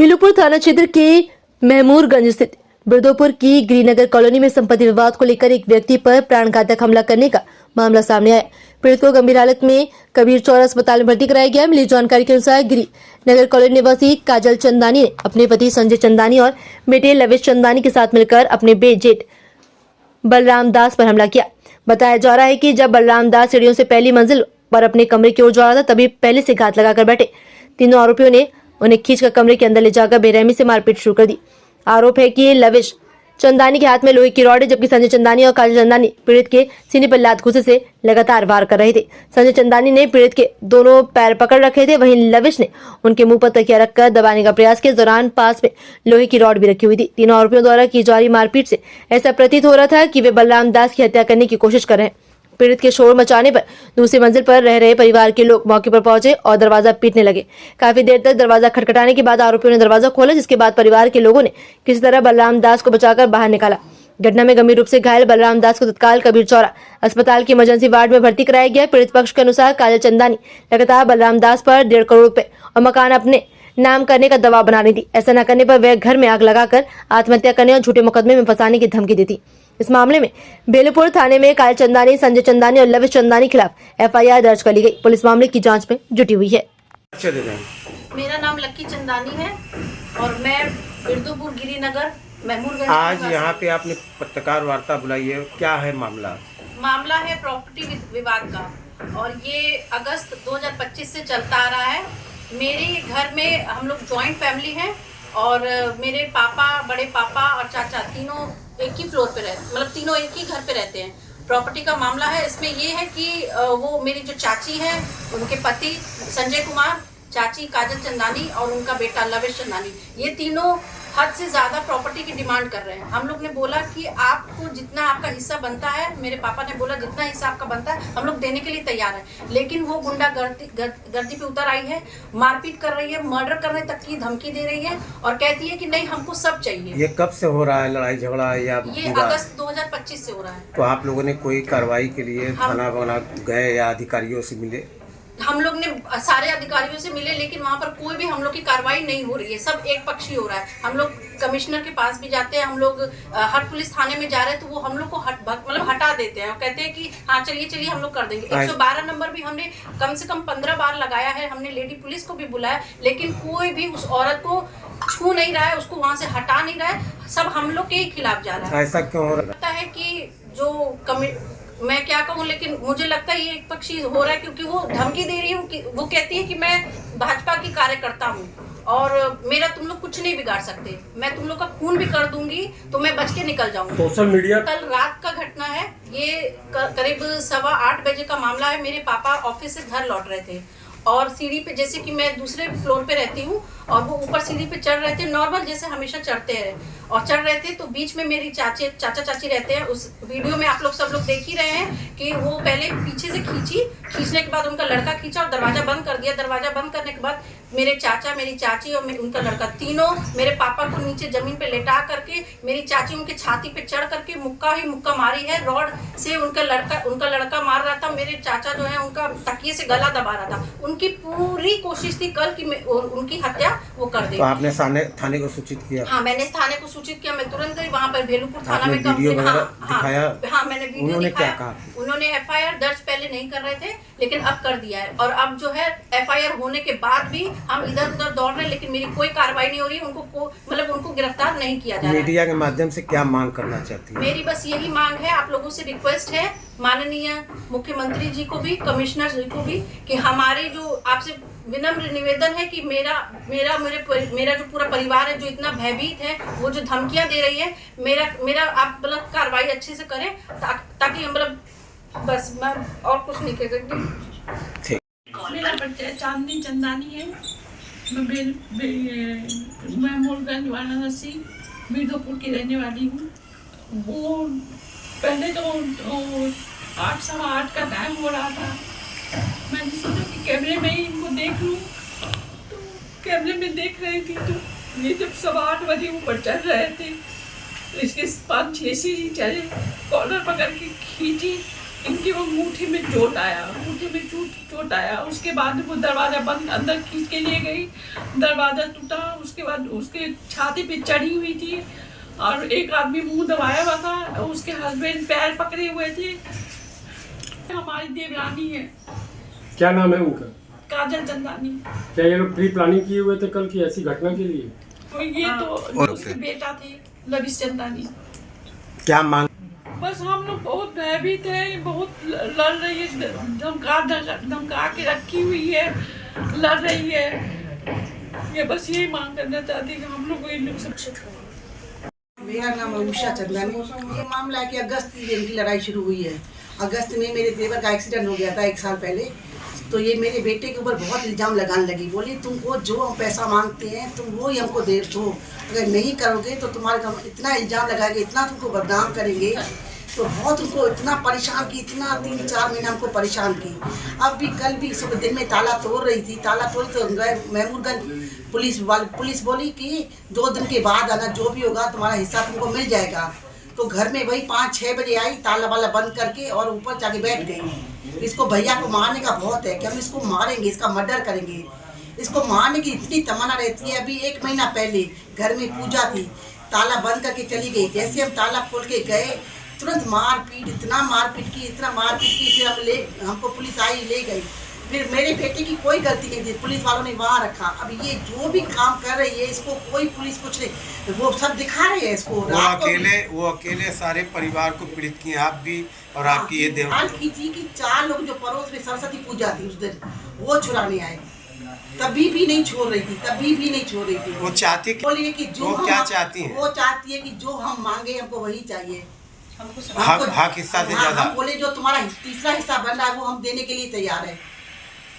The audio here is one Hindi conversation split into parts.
भेलूपुर थाना क्षेत्र के महमूरगंज स्थित बिरदोपुर की गिरिनगर कॉलोनी में संपत्ति विवाद को लेकर एक व्यक्ति पर प्राणघातक हमला करने का मामला सामने आया। पीड़ित को गंभीर हालत में कबीर चौरा अस्पताल में भर्ती कराया गया। मिली जानकारी के अनुसार गिरिनगर कॉलोनी निवासी काजल चंदानी ने अपने पति संजय चंदानी और बेटे लविश चंदानी के साथ मिलकर अपने जेठ बलराम दास पर हमला किया। बताया जा रहा है कि जब बलराम दास सीढ़ियों से पहली मंजिल पर अपने कमरे की ओर जा रहा था तभी पहले से घात लगाकर बैठे तीनों आरोपियों ने उन्हें खींचकर कमरे के अंदर ले जाकर बेरहमी से मारपीट शुरू कर दी। आरोप है कि लविश चंदानी के हाथ में लोहे की रॉड है, जबकि संजय चंदानी और काजल चंदानी पीड़ित के सीने पर लात घुसे से लगातार वार कर रहे थे। संजय चंदानी ने पीड़ित के दोनों पैर पकड़ रखे थे, वहीं लविश ने उनके मुंह पर तकिया रखकर दबाने का प्रयास किया। इस दौरान पास में लोहे की रॉड भी रखी हुई थी। तीनों आरोपियों द्वारा की जा रही मारपीट से ऐसा प्रतीत हो रहा था कि वे बलराम दास की हत्या करने की कोशिश कर रहे हैं। पीड़ित के शोर मचाने पर दूसरी मंजिल पर रह रहे परिवार के लोग मौके पर पहुंचे और दरवाजा पीटने लगे। काफी देर तक दरवाजा खटखटाने के बाद आरोपियों ने दरवाजा खोला, जिसके बाद परिवार के लोगों ने किसी तरह बलराम दास को बचाकर बाहर निकाला। घटना में गंभीर रूप से घायल बलराम दास को तत्काल कबीर चौरा अस्पताल की इमरजेंसी वार्ड में भर्ती कराया गया। पीड़ित पक्ष के अनुसार काजल चंदानी लगातार बलराम दास पर 1.5 करोड़ रुपए और मकान अपने नाम करने का दबाव बना रही थी। ऐसा न करने पर वह घर में आग लगाकर आत्महत्या करने और झूठे मुकदमे में फंसाने की धमकी देती। इस मामले में भेलूपुर थाने में काजल चंदानी, संजय चंदानी और लविश चंदानी खिलाफ FIR दर्ज कर ली गई। पुलिस मामले की जांच में जुटी हुई है। मेरा नाम लक्की चंदानी है और मैं बिरदोपुर गिरिनगर महमूरगंज। आज यहाँ पे आपने पत्रकार वार्ता बुलाई है, क्या है मामला? मामला है प्रॉपर्टी विवाद का और ये अगस्त 2025 से चलता आ रहा है। मेरे घर में हम लोग जॉइंट फैमिली हैं और मेरे पापा, बड़े पापा और चाचा तीनों एक ही फ्लोर पे रहते, मतलब तीनों एक ही घर पे रहते हैं। प्रॉपर्टी का मामला है। इसमें ये है कि वो मेरी जो चाची है उनके पति संजय कुमार, चाची काजल चंदानी और उनका बेटा लविश चंदानी, ये तीनों हद से ज़्यादा प्रॉपर्टी की डिमांड कर रहे हैं। हम लोग ने बोला कि आपको जितना आपका हिस्सा बनता है, मेरे पापा ने बोला जितना हिस्सा आपका बनता है हम लोग देने के लिए तैयार हैं, लेकिन वो गुंडा गर्दी पे उतर आई है, मारपीट कर रही है, मर्डर करने तक की धमकी दे रही है और कहती है कि नहीं हमको सब चाहिए। ये कब से हो रहा है लड़ाई झगड़ा या ये अगस्त 2025 से हो रहा है। तो आप लोगों ने कोई कार्रवाई के लिए थाना वगैरह गए या अधिकारियों से मिले? हम लोग ने सारे अधिकारियों से मिले, लेकिन वहाँ पर कोई भी हम लोग की कार्रवाई नहीं हो रही है, सब एक पक्षी हो रहा है। हम लोग कमिश्नर के पास भी जाते हैं, हम लोग हर पुलिस थाने में जा रहे हैं तो वो हम लोग को हटा देते हैं और कहते हैं कि हाँ चलिए हम लोग कर देंगे। 112 नंबर भी हमने कम से कम 15 बार लगाया है, हमने लेडी पुलिस को भी बुलाया, लेकिन कोई भी उस औरत को छू नहीं रहा है, उसको वहाँ से हटा नहीं रहा है, सब हम लोग के ही खिलाफ जा रहा है। ऐसा क्यों हो रहा है कि जो मैं क्या कहूँ, लेकिन मुझे लगता है ये एक पक्षी हो रहा है क्योंकि वो धमकी दे रही है कि वो कहती है कि मैं भाजपा की कार्यकर्ता हूँ और मेरा तुम लोग कुछ नहीं बिगाड़ सकते, मैं तुम लोग का खून भी कर दूंगी तो मैं बच के निकल जाऊंगी। सोशल मीडिया कल रात का घटना है, ये करीब 7:15 बजे का मामला है। मेरे पापा ऑफिस से घर लौट रहे थे और सीढ़ी पे, जैसे कि मैं दूसरे फ्लोर पे रहती हूँ और वो ऊपर सीढ़ी पे चढ़ रहे थे, नॉर्मल जैसे हमेशा चढ़ते हैं और चढ़ रहे थे, तो बीच में मेरी चाचा चाची रहते हैं। उस वीडियो में आप लोग सब लोग देख ही रहे हैं कि वो पहले पीछे से खींचने के बाद उनका लड़का खींचा और दरवाजा बंद कर दिया। दरवाजा बंद करने के बाद मेरे चाचा, मेरी चाची और उनका लड़का तीनों मेरे पापा को नीचे जमीन पे लेटा करके, मेरी चाची उनके छाती पे चढ़ करके मुक्का मारी है, रॉड से उनका लड़का मार रहा था। मेरे चाचा जो है उनका तकिए से गला दबा रहा था। उनकी पूरी कोशिश थी कल की उनकी हत्या वो कर दे। तो आपने थाने को सूचित किया? हाँ, मैंने थाने को सूचित किया। मैं तुरंत गई वहाँ पर भेलूपुर थाना में कंप्लेंट। हाँ, मैंने वीडियो दिखाया। उन्होंने FIR दर्ज पहले नहीं कर रहे थे, लेकिन अब कर दिया है और अब जो है FIR होने के बाद भी हम इधर उधर दौड़ रहे हैं, लेकिन मेरी कोई कार्रवाई नहीं हो रही। उनको गिरफ्तार नहीं किया जा रहा है। मीडिया के माध्यम से क्या मांग करना चाहती है? मेरी बस यही मांग है, आप लोगों से रिक्वेस्ट है, माननीय मुख्यमंत्री जी को भी, कमिश्नर जी को भी, कि हमारे जो आपसे विनम्र निवेदन है कि मेरा जो पूरा परिवार है जो इतना भयभीत है, वो जो धमकियां दे रही है, मेरा आप मतलब कार्रवाई अच्छे से करें ताकि हम मतलब बस मैं और कुछ नहीं कह सकती। मेरा बच्चा चांदनी चंदानी है, मैं मूलगंज वाराणसी बिरदोपुर की रहने वाली हूँ। वो पहले तो 8 सवा 8 का टाइम हो रहा था, मैंने सोचा कि कैमरे में ही इनको देख लूँ, तो कैमरे में देख रही थी तो ये जब 8:15 बजे ऊपर चढ़ रहे थे तो इसके 5-6 सीढ़ी चढ़े, कॉलर पकड़ के खींची इनकी वो मुट्ठी में चोट आया। उसके बाद वो दरवाजा बंद अंदर खींच के लिए गई, दरवाजा टूटा। उसके बाद उसके छाती पे चढ़ी हुई थी और एक आदमी मुंह दबाया हुआ था, उसके हस्बैंड पैर पकड़े हुए थे। हमारी देवरानी है। क्या नाम है उनका? काजल चंदानी। क्या ये लोग प्री प्लानिंग किए हुए थे कल की ऐसी घटना के लिए? तो ये तो उसके बेटा थे लविश चंदानी। क्या मांग? बस हम लोग बहुत भयभीत है, बहुत लड़ रही है, धमका के रखी हुई है, लड़ रही है। ये बस यही मांग करना चाहती है कि हम लोग को ये लोग सुरक्षित हो। मेरा नाम है उषा चंदानी। ये मामला है कि अगस्त की इनकी लड़ाई शुरू हुई है। अगस्त में मेरे देवर का एक्सीडेंट हो गया था 1 साल पहले। तो ये मेरे बेटे के ऊपर बहुत इल्ज़ाम लगाने लगी, बोली तुमको जो हम पैसा मांगते हैं तुम वो ही हमको दे दो, अगर नहीं करोगे तो तुम्हारे हम इतना इल्ज़ाम लगाएंगे, इतना तुमको बदनाम करेंगे। तो बहुत उनको इतना परेशान की, इतना 3-4 महीना हमको परेशान की। अब भी कल भी सुबह दिन में ताला तोड़ रही थी, ताला तोड़ तो गए महमूदगंज पुलिस बोली कि 2 दिन के बाद आना, जो भी होगा तुम्हारा हिस्सा तुमको मिल जाएगा। तो घर में वही 5-6 बजे आई, ताला वाला बंद करके और ऊपर जाके बैठ गई। इसको भैया को मारने का बहुत है कि हम इसको मारेंगे, इसका मर्डर करेंगे। इसको मारने की इतनी तमन्ना रहती है। अभी 1 महीना पहले घर में पूजा थी, ताला बंद करके चली गई। जैसे हम ताला खोल के गए तुरंत मारपीट, इतना मारपीट की, फिर हमको पुलिस आई, ले गई। फिर मेरे बेटे की कोई गलती नहीं थी, पुलिस वालों ने वहाँ रखा। अब ये जो भी काम कर रही है इसको कोई पुलिस कुछ नहीं, वो सब दिखा रहे हैं इसको। वो अकेले सारे परिवार को पीड़ित किए, आप भी और आपकी ये देव की थी कि 4 लोग जो पड़ोस में सरस्वती पूजा थी उस दिन, वो छुड़ाने आए, तभी भी नहीं छोड़ रही थी। वो चाहती बोलिए कि जो वो क्या चाहती है? वो चाहती है कि जो हम मांगे हमको वही चाहिए, हक हिस्सा से ज्यादा। हम बोले जो तुम्हारा तीसरा हिस्सा बन रहा है वो हम देने के लिए तैयार है,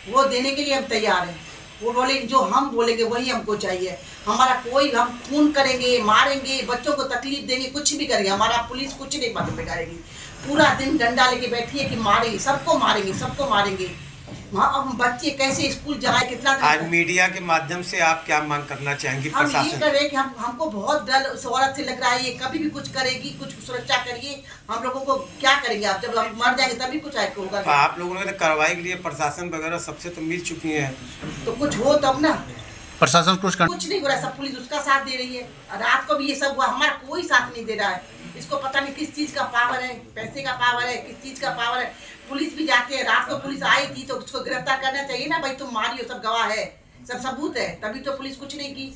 वो देने के लिए हम तैयार हैं। वो बोले जो हम बोलेंगे वही हमको चाहिए। हमारा कोई, हम खून करेंगे, मारेंगे, बच्चों को तकलीफ देंगे, कुछ भी करेंगे, हमारा पुलिस कुछ नहीं पकड़ बिगाड़ेगी। पूरा दिन डंडा लेके बैठी है कि मारेंगे, सबको मारेंगे। वहाँ अब बच्चे कैसे स्कूल जाए, कितना। आज मीडिया के माध्यम से आप क्या मांग करना चाहेंगे हम प्रशासन? ये करें कि हमको बहुत डर उस औरत से लग रहा है, ये कभी भी कुछ करेगी, कुछ सुरक्षा करिए। हम लोगों को क्या करेंगे, आप जब हम मर जाएंगे तभी कुछ होगा। तो आप लोगों ने कार्रवाई के लिए प्रशासन वगैरह सबसे तो मिल चुकी है, तो कुछ हो तब ना। प्रशासन कुछ नहीं हो रहा, सब पुलिस उसका साथ दे रही है। रात को भी ये सब हुआ, हमारा कोई साथ नहीं दे रहा है। इसको पता नहीं किस चीज़ का पावर है, पैसे का पावर है, किस चीज़ का पावर है। पुलिस भी जाते हैं, रात को पुलिस आई थी तो उसको गिरफ्तार करना चाहिए ना, भाई तुम मारी हो, सब गवाह है, सब सबूत है, तभी तो पुलिस कुछ नहीं की।